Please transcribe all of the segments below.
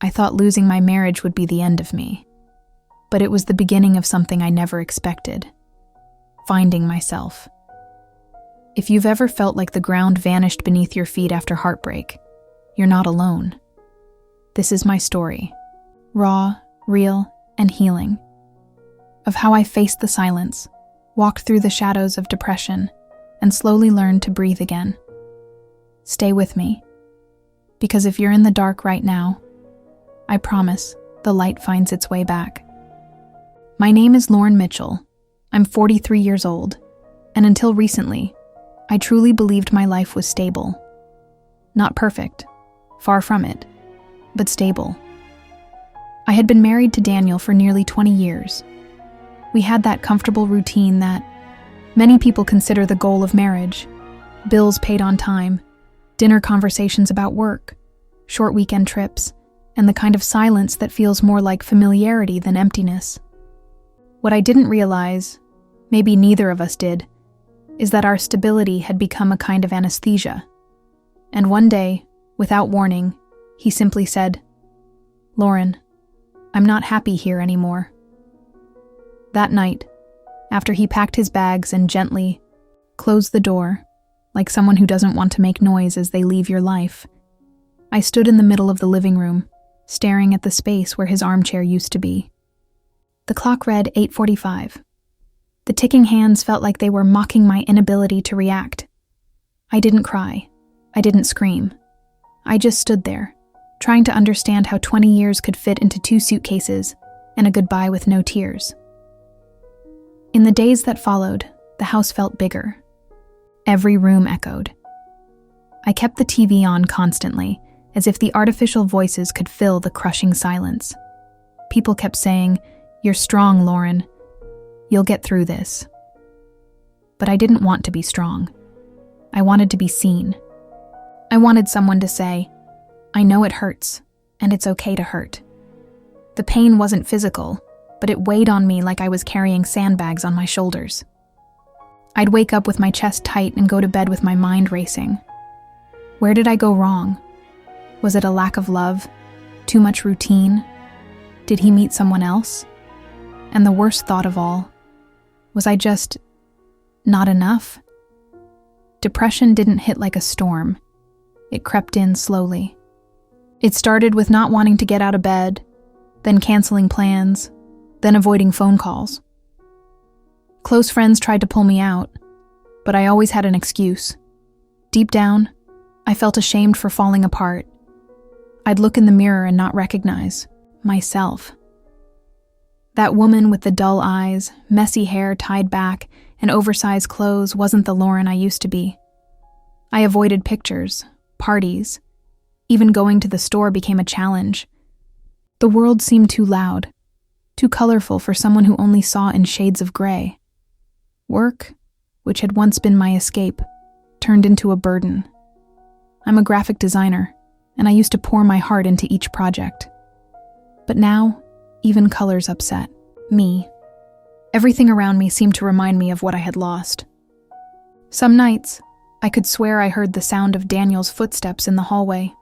I thought losing my marriage would be the end of me. But it was the beginning of something I never expected. Finding myself. If you've ever felt like the ground vanished beneath your feet after heartbreak, you're not alone. This is my story. Raw, real, and healing. Of how I faced the silence, walked through the shadows of depression, and slowly learned to breathe again. Stay with me. Because if you're in the dark right now, I promise the light finds its way back. My name is Lauren Mitchell. I'm 43 years old, and until recently, I truly believed my life was stable. Not perfect, far from it, but stable. I had been married to Daniel for nearly 20 years. We had that comfortable routine that many people consider the goal of marriage. Bills paid on time, dinner conversations about work, short weekend trips, and the kind of silence that feels more like familiarity than emptiness. What I didn't realize, maybe neither of us did, is that our stability had become a kind of anesthesia. And one day, without warning, he simply said, "Lauren, I'm not happy here anymore." That night, after he packed his bags and gently closed the door, like someone who doesn't want to make noise as they leave your life, I stood in the middle of the living room, staring at the space where his armchair used to be. The clock read 8:45. The ticking hands felt like they were mocking my inability to react. I didn't cry. I didn't scream. I just stood there, trying to understand how 20 years could fit into 2 suitcases and a goodbye with no tears. In the days that followed, the house felt bigger. Every room echoed. I kept the TV on constantly, as if the artificial voices could fill the crushing silence. People kept saying, "You're strong, Lauren. You'll get through this." But I didn't want to be strong. I wanted to be seen. I wanted someone to say, "I know it hurts, and it's okay to hurt." The pain wasn't physical, but it weighed on me like I was carrying sandbags on my shoulders. I'd wake up with my chest tight and go to bed with my mind racing. Where did I go wrong? Was it a lack of love? Too much routine? Did he meet someone else? And the worst thought of all, was I just not enough? Depression didn't hit like a storm. It crept in slowly. It started with not wanting to get out of bed, then canceling plans, then avoiding phone calls. Close friends tried to pull me out, but I always had an excuse. Deep down, I felt ashamed for falling apart. I'd look in the mirror and not recognize myself. That woman with the dull eyes, messy hair tied back, and oversized clothes wasn't the Lauren I used to be. I avoided pictures, parties. Even going to the store became a challenge. The world seemed too loud, too colorful for someone who only saw in shades of gray. Work, which had once been my escape, turned into a burden. I'm a graphic designer, and I used to pour my heart into each project. But now, even colors upset me. Everything around me seemed to remind me of what I had lost. Some nights, I could swear I heard the sound of Daniel's footsteps in the hallway.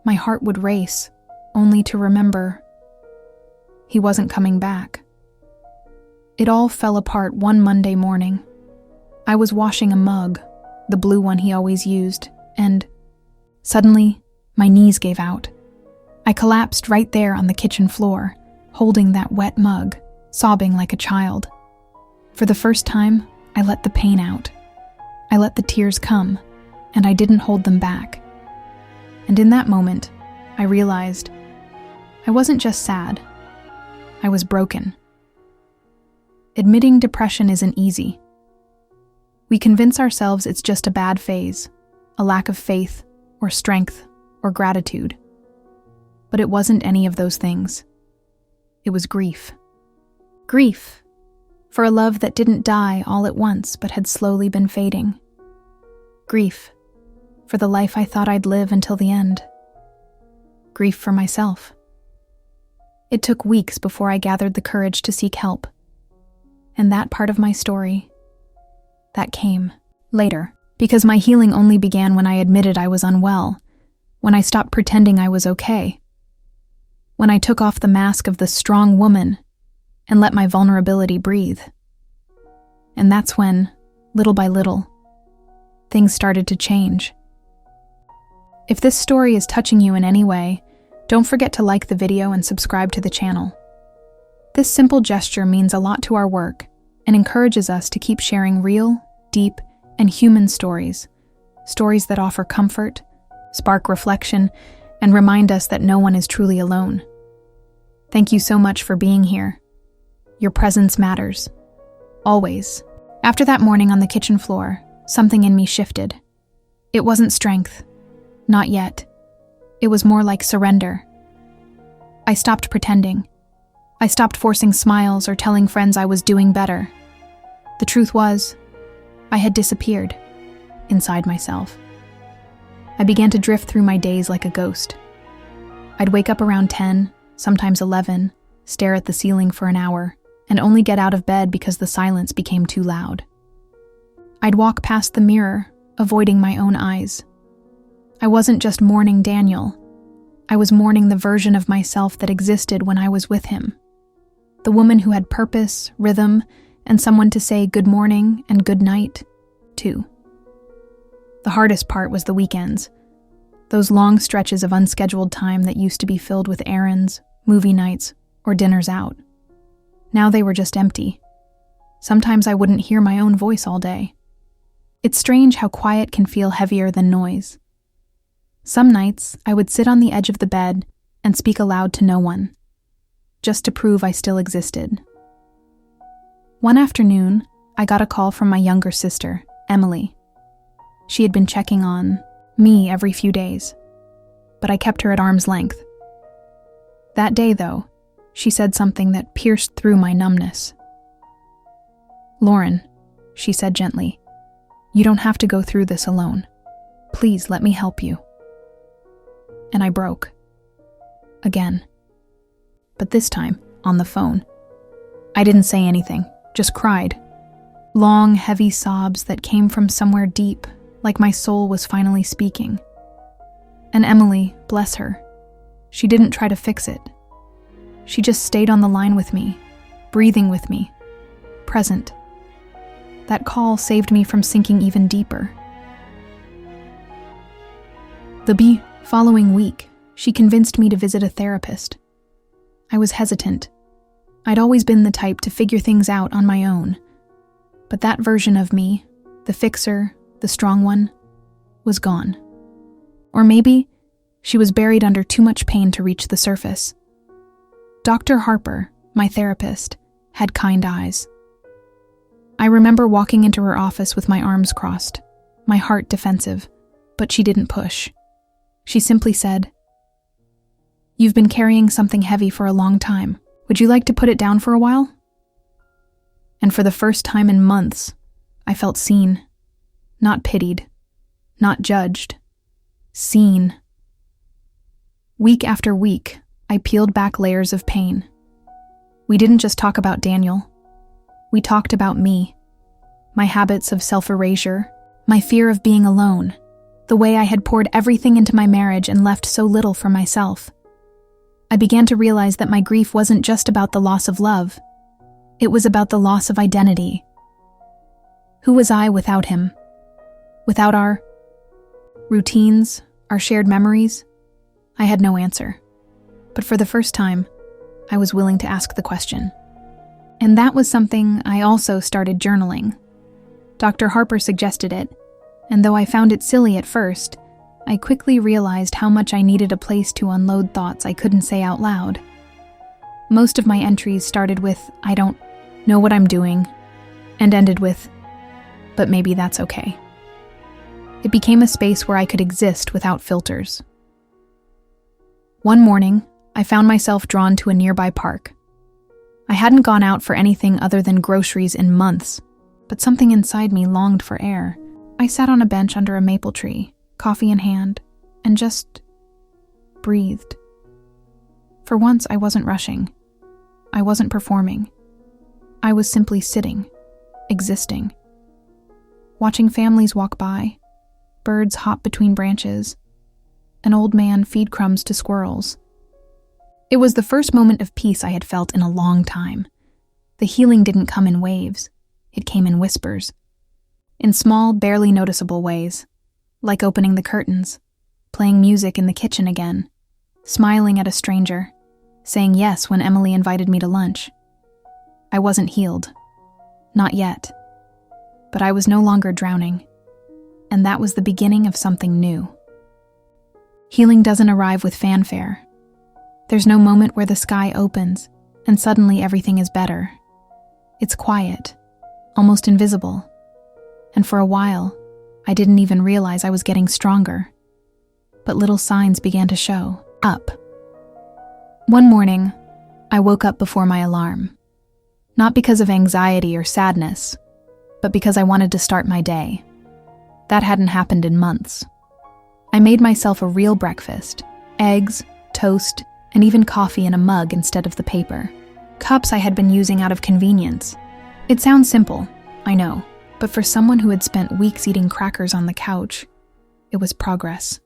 My heart would race, only to remember he wasn't coming back. It all fell apart one Monday morning. I was washing a mug, the blue one he always used, and suddenly, my knees gave out. I collapsed right there on the kitchen floor, holding that wet mug, sobbing like a child. For the first time, I let the pain out. I let the tears come, and I didn't hold them back. And in that moment, I realized I wasn't just sad. I was broken. Admitting depression isn't easy. We convince ourselves it's just a bad phase, a lack of faith, or strength, or gratitude. But it wasn't any of those things. It was grief. Grief for a love that didn't die all at once but had slowly been fading. Grief for the life I thought I'd live until the end. Grief for myself. It took weeks before I gathered the courage to seek help. And that part of my story, that came later, because my healing only began when I admitted I was unwell, when I stopped pretending I was okay. when I took off the mask of the strong woman and let my vulnerability breathe. And that's when, little by little, things started to change. If this story is touching you in any way, don't forget to like the video and subscribe to the channel. This simple gesture means a lot to our work and encourages us to keep sharing real, deep, and human stories that offer comfort, spark reflection, and remind us that no one is truly alone. Thank you so much for being here. Your presence matters. Always. After that morning on the kitchen floor, something in me shifted. It wasn't strength. Not yet. It was more like surrender. I stopped pretending. I stopped forcing smiles or telling friends I was doing better. The truth was, I had disappeared inside myself. I began to drift through my days like a ghost. I'd wake up around 10, sometimes 11, stare at the ceiling for an hour, and only get out of bed because the silence became too loud. I'd walk past the mirror, avoiding my own eyes. I wasn't just mourning Daniel. I was mourning the version of myself that existed when I was with him. The woman who had purpose, rhythm, and someone to say good morning and good night to. The hardest part was the weekends. Those long stretches of unscheduled time that used to be filled with errands, movie nights, or dinners out. Now they were just empty. Sometimes I wouldn't hear my own voice all day. It's strange how quiet can feel heavier than noise. Some nights, I would sit on the edge of the bed and speak aloud to no one, just to prove I still existed. One afternoon, I got a call from my younger sister, Emily. She had been checking on me every few days, but I kept her at arm's length. That day, though, she said something that pierced through my numbness. "Lauren," she said gently, "you don't have to go through this alone. Please let me help you." And I broke. Again. But this time, on the phone. I didn't say anything, just cried. Long, heavy sobs that came from somewhere deep, like my soul was finally speaking. And Emily, bless her, she didn't try to fix it. She just stayed on the line with me, breathing with me, present. That call saved me from sinking even deeper. The following week, she convinced me to visit a therapist. I was hesitant. I'd always been the type to figure things out on my own. But that version of me, the fixer, the strong one, was gone. Or maybe she was buried under too much pain to reach the surface. Dr. Harper, my therapist, had kind eyes. I remember walking into her office with my arms crossed, my heart defensive, but she didn't push. She simply said, "You've been carrying something heavy for a long time. Would you like to put it down for a while?" And for the first time in months, I felt seen. Not pitied. Not judged. Seen. Week after week, I peeled back layers of pain. We didn't just talk about Daniel. We talked about me. My habits of self-erasure, my fear of being alone, the way I had poured everything into my marriage and left so little for myself. I began to realize that my grief wasn't just about the loss of love. It was about the loss of identity. Who was I without him? Without our routines, our shared memories? I had no answer. But for the first time, I was willing to ask the question. And that was something I also started journaling. Dr. Harper suggested it, and though I found it silly at first, I quickly realized how much I needed a place to unload thoughts I couldn't say out loud. Most of my entries started with, "I don't know what I'm doing," and ended with, "But maybe that's okay." It became a space where I could exist without filters. One morning, I found myself drawn to a nearby park. I hadn't gone out for anything other than groceries in months, but something inside me longed for air. I sat on a bench under a maple tree, coffee in hand, and just breathed. For once, I wasn't rushing. I wasn't performing. I was simply sitting, existing. Watching families walk by, birds hop between branches, an old man feed crumbs to squirrels. It was the first moment of peace I had felt in a long time. The healing didn't come in waves. It came in whispers. In small, barely noticeable ways. Like opening the curtains, playing music in the kitchen again, smiling at a stranger, saying yes when Emily invited me to lunch. I wasn't healed. Not yet. But I was no longer drowning. And that was the beginning of something new. Healing doesn't arrive with fanfare. There's no moment where the sky opens and suddenly everything is better. It's quiet, almost invisible. And for a while, I didn't even realize I was getting stronger. But little signs began to show up. One morning, I woke up before my alarm. Not because of anxiety or sadness, but because I wanted to start my day. That hadn't happened in months. I made myself a real breakfast: eggs, toast, and even coffee in a mug instead of the paper. Cups I had been using out of convenience. It sounds simple, I know, but for someone who had spent weeks eating crackers on the couch, it was progress.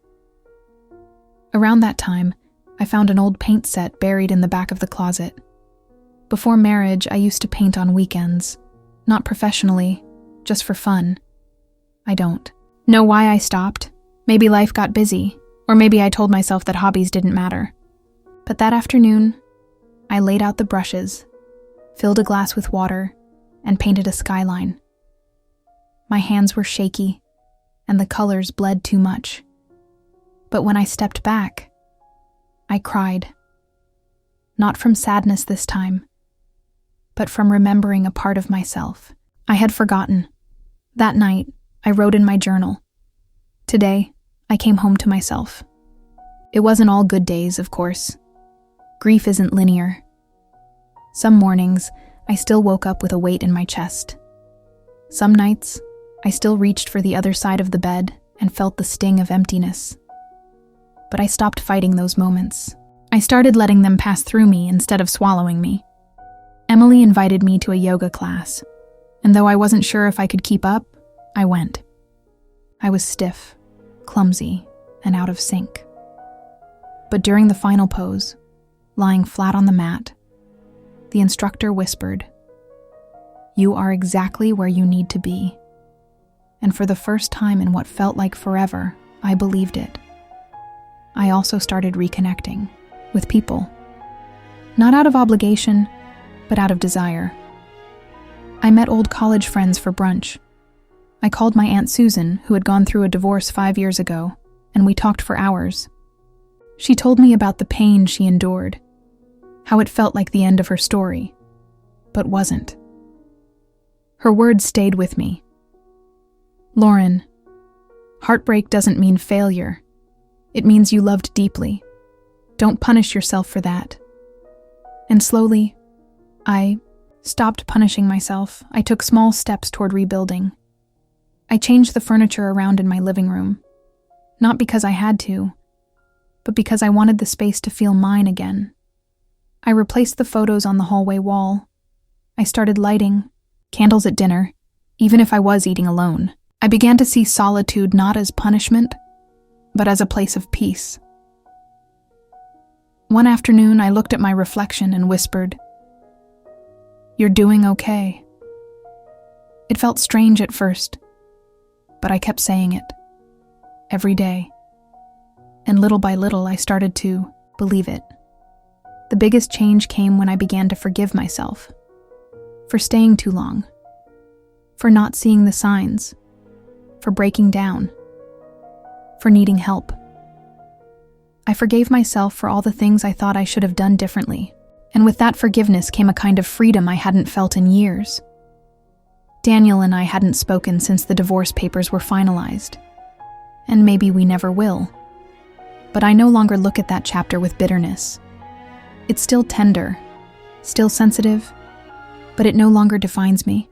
Around that time, I found an old paint set buried in the back of the closet. Before marriage, I used to paint on weekends. Not professionally, just for fun. I don't know why I stopped. Maybe life got busy, or maybe I told myself that hobbies didn't matter. But that afternoon, I laid out the brushes, filled a glass with water, and painted a skyline. My hands were shaky, and the colors bled too much. But when I stepped back, I cried. Not from sadness this time, but from remembering a part of myself I had forgotten. That night, I wrote in my journal. Today, I came home to myself. It wasn't all good days, of course. Grief isn't linear. Some mornings, I still woke up with a weight in my chest. Some nights, I still reached for the other side of the bed and felt the sting of emptiness. But I stopped fighting those moments. I started letting them pass through me instead of swallowing me. Emily invited me to a yoga class, and though I wasn't sure if I could keep up, I went. I was stiff, clumsy, and out of sync. But during the final pose, lying flat on the mat, the instructor whispered, "You are exactly where you need to be." And for the first time in what felt like forever, I believed it. I also started reconnecting with people. Not out of obligation, but out of desire. I met old college friends for brunch. I called my Aunt Susan, who had gone through a divorce 5 years ago, and we talked for hours. She told me about the pain she endured, how it felt like the end of her story, but wasn't. Her words stayed with me. "Lauren, heartbreak doesn't mean failure. It means you loved deeply. Don't punish yourself for that." And slowly, I stopped punishing myself. I took small steps toward rebuilding. I changed the furniture around in my living room, not because I had to, but because I wanted the space to feel mine again. I replaced the photos on the hallway wall. I started lighting candles at dinner, even if I was eating alone. I began to see solitude not as punishment, but as a place of peace. One afternoon, I looked at my reflection and whispered, "You're doing okay." It felt strange at first, but I kept saying it, every day. And little by little, I started to believe it. The biggest change came when I began to forgive myself for staying too long, for not seeing the signs, for breaking down, for needing help. I forgave myself for all the things I thought I should have done differently, and with that forgiveness came a kind of freedom I hadn't felt in years. Daniel and I hadn't spoken since the divorce papers were finalized, and maybe we never will. But I no longer look at that chapter with bitterness. It's still tender, still sensitive, but it no longer defines me.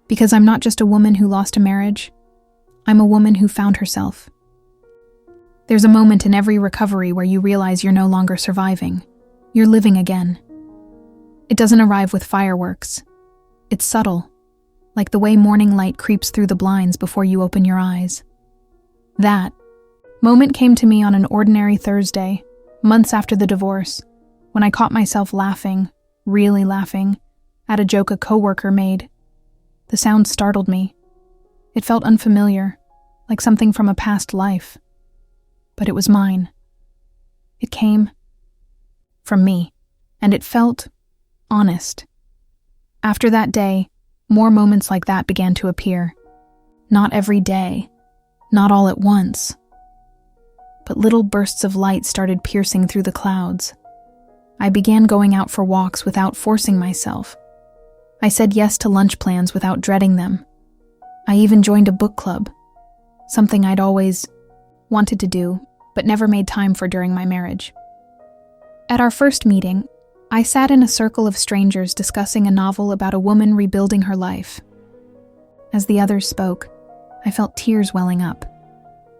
Because I'm not just a woman who lost a marriage, I'm a woman who found herself. There's a moment in every recovery where you realize you're no longer surviving. You're living again. It doesn't arrive with fireworks. It's subtle, like the way morning light creeps through the blinds before you open your eyes. That moment came to me on an ordinary Thursday, months after the divorce, when I caught myself laughing, really laughing, at a joke a coworker made. The sound startled me. It felt unfamiliar, like something from a past life. But it was mine. It came from me, and it felt honest. After that day, more moments like that began to appear. Not every day, not all at once, but little bursts of light started piercing through the clouds. I began going out for walks without forcing myself. I said yes to lunch plans without dreading them. I even joined a book club, something I'd always wanted to do, but never made time for during my marriage. At our first meeting, I sat in a circle of strangers discussing a novel about a woman rebuilding her life. As the others spoke, I felt tears welling up,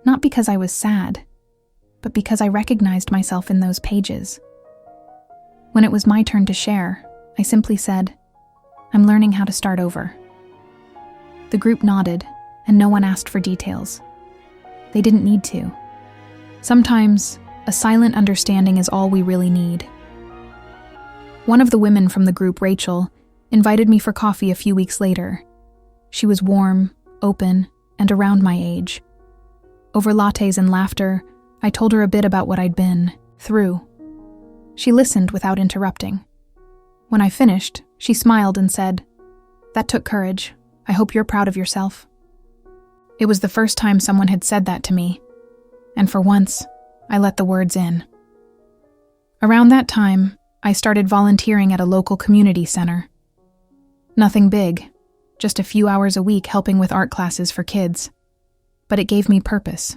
not because I was sad, but because I recognized myself in those pages. When it was my turn to share, I simply said, "I'm learning how to start over." The group nodded, and no one asked for details. They didn't need to. Sometimes, a silent understanding is all we really need. One of the women from the group, Rachel, invited me for coffee a few weeks later. She was warm, open, and around my age. Over lattes and laughter, I told her a bit about what I'd been through. She listened without interrupting. When I finished, she smiled and said, "That took courage. I hope you're proud of yourself." It was the first time someone had said that to me, and for once, I let the words in. Around that time, I started volunteering at a local community center. Nothing big, just a few hours a week helping with art classes for kids. But it gave me purpose.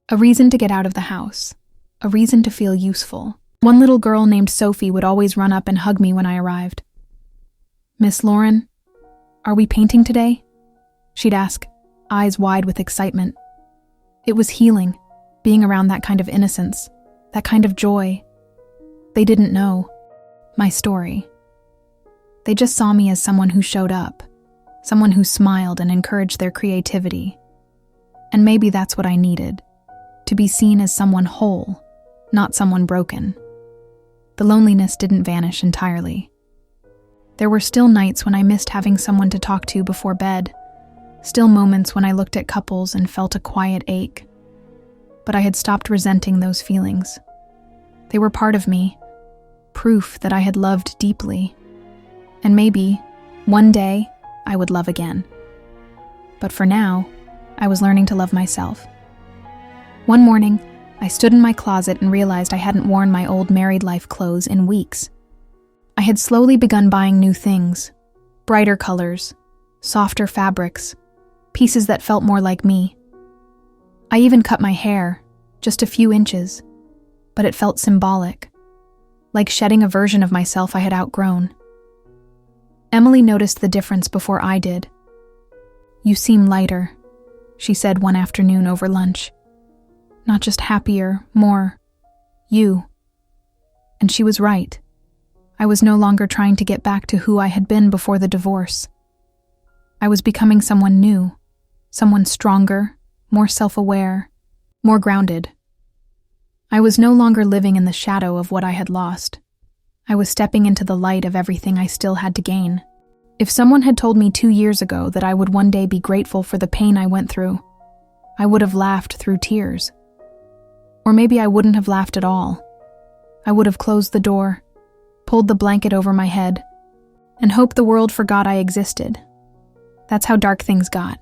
A reason to get out of the house. A reason to feel useful. One little girl named Sophie would always run up and hug me when I arrived. "Miss Lauren, are we painting today?" She'd ask, eyes wide with excitement. It was healing, being around that kind of innocence, that kind of joy. They didn't know my story. They just saw me as someone who showed up, someone who smiled and encouraged their creativity. And maybe that's what I needed, to be seen as someone whole, not someone broken. The loneliness didn't vanish entirely. There were still nights when I missed having someone to talk to before bed, still moments when I looked at couples and felt a quiet ache. But I had stopped resenting those feelings. They were part of me, proof that I had loved deeply. And maybe, one day, I would love again. But for now, I was learning to love myself. One morning, I stood in my closet and realized I hadn't worn my old married life clothes in weeks. I had slowly begun buying new things, brighter colors, softer fabrics, pieces that felt more like me. I even cut my hair, just a few inches, but it felt symbolic, like shedding a version of myself I had outgrown. Emily noticed the difference before I did. "You seem lighter," she said one afternoon over lunch. "Not just happier, more you." And she was right. I was no longer trying to get back to who I had been before the divorce. I was becoming someone new, someone stronger, more self-aware, more grounded. I was no longer living in the shadow of what I had lost. I was stepping into the light of everything I still had to gain. If someone had told me 2 years ago that I would one day be grateful for the pain I went through, I would have laughed through tears. Or maybe I wouldn't have laughed at all. I would have closed the door, pulled the blanket over my head, and hoped the world forgot I existed. That's how dark things got.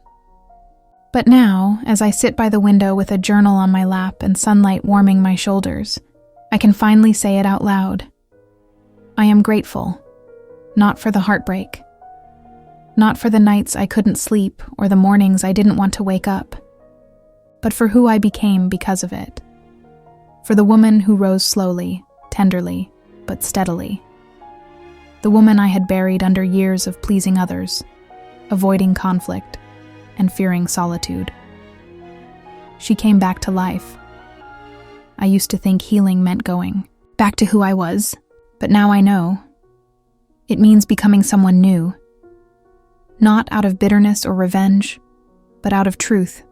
But now, as I sit by the window with a journal on my lap and sunlight warming my shoulders, I can finally say it out loud. I am grateful, not for the heartbreak, not for the nights I couldn't sleep or the mornings I didn't want to wake up, but for who I became because of it. For the woman who rose slowly, tenderly, but steadily. The woman I had buried under years of pleasing others, avoiding conflict, and fearing solitude. She came back to life. I used to think healing meant going back to who I was, but now I know. It means becoming someone new. Not out of bitterness or revenge, but out of truth.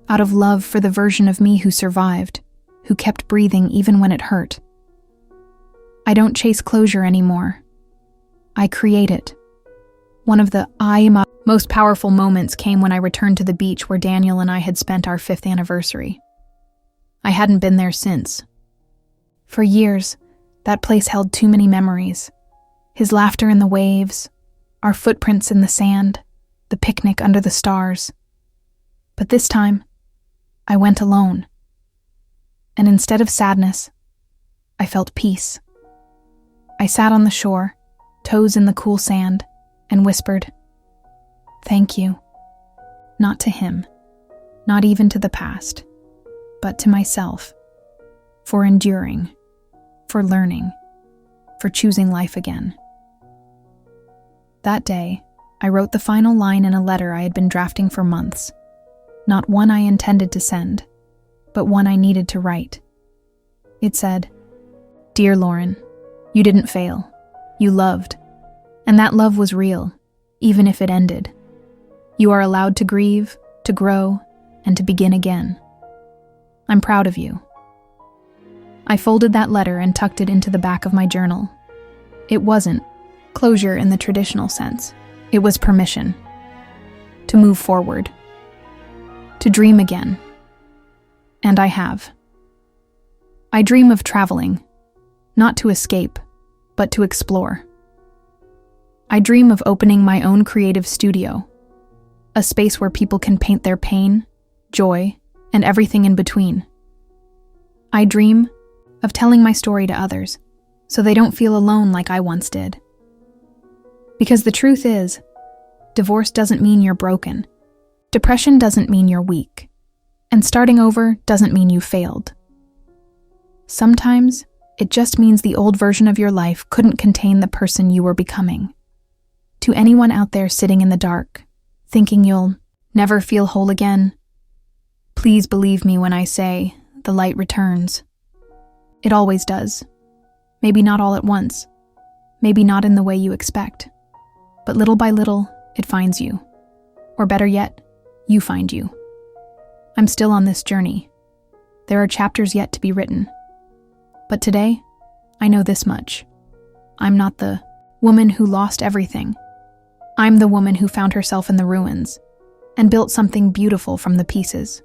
Out of love for the version of me who survived, who kept breathing even when it hurt. I don't chase closure anymore. I create it. One of the most powerful moments came when I returned to the beach where Daniel and I had spent our 5th anniversary. I hadn't been there since. For years, that place held too many memories. His laughter in the waves, our footprints in the sand, the picnic under the stars. But this time, I went alone. And instead of sadness, I felt peace. I sat on the shore, toes in the cool sand, and whispered, "Thank you." Not to him, not even to the past, but to myself, for enduring, for learning, for choosing life again. That day, I wrote the final line in a letter I had been drafting for months. Not one I intended to send, but one I needed to write. It said, "Dear Lauren, you didn't fail. You loved. And that love was real, even if it ended. You are allowed to grieve, to grow, and to begin again. I'm proud of you." I folded that letter and tucked it into the back of my journal. It wasn't closure in the traditional sense. It was permission to move forward, to dream again. And I have. I dream of traveling, not to escape, but to explore. I dream of opening my own creative studio, a space where people can paint their pain, joy, and everything in between. I dream of telling my story to others, so they don't feel alone like I once did. Because the truth is, divorce doesn't mean you're broken. Depression doesn't mean you're weak. And starting over doesn't mean you failed. Sometimes, it just means the old version of your life couldn't contain the person you were becoming. To anyone out there sitting in the dark, thinking you'll never feel whole again, please believe me when I say the light returns. It always does. Maybe not all at once. Maybe not in the way you expect. But little by little, it finds you. Or better yet, you find you. I'm still on this journey. There are chapters yet to be written. But today, I know this much. I'm not the woman who lost everything. I'm the woman who found herself in the ruins and built something beautiful from the pieces.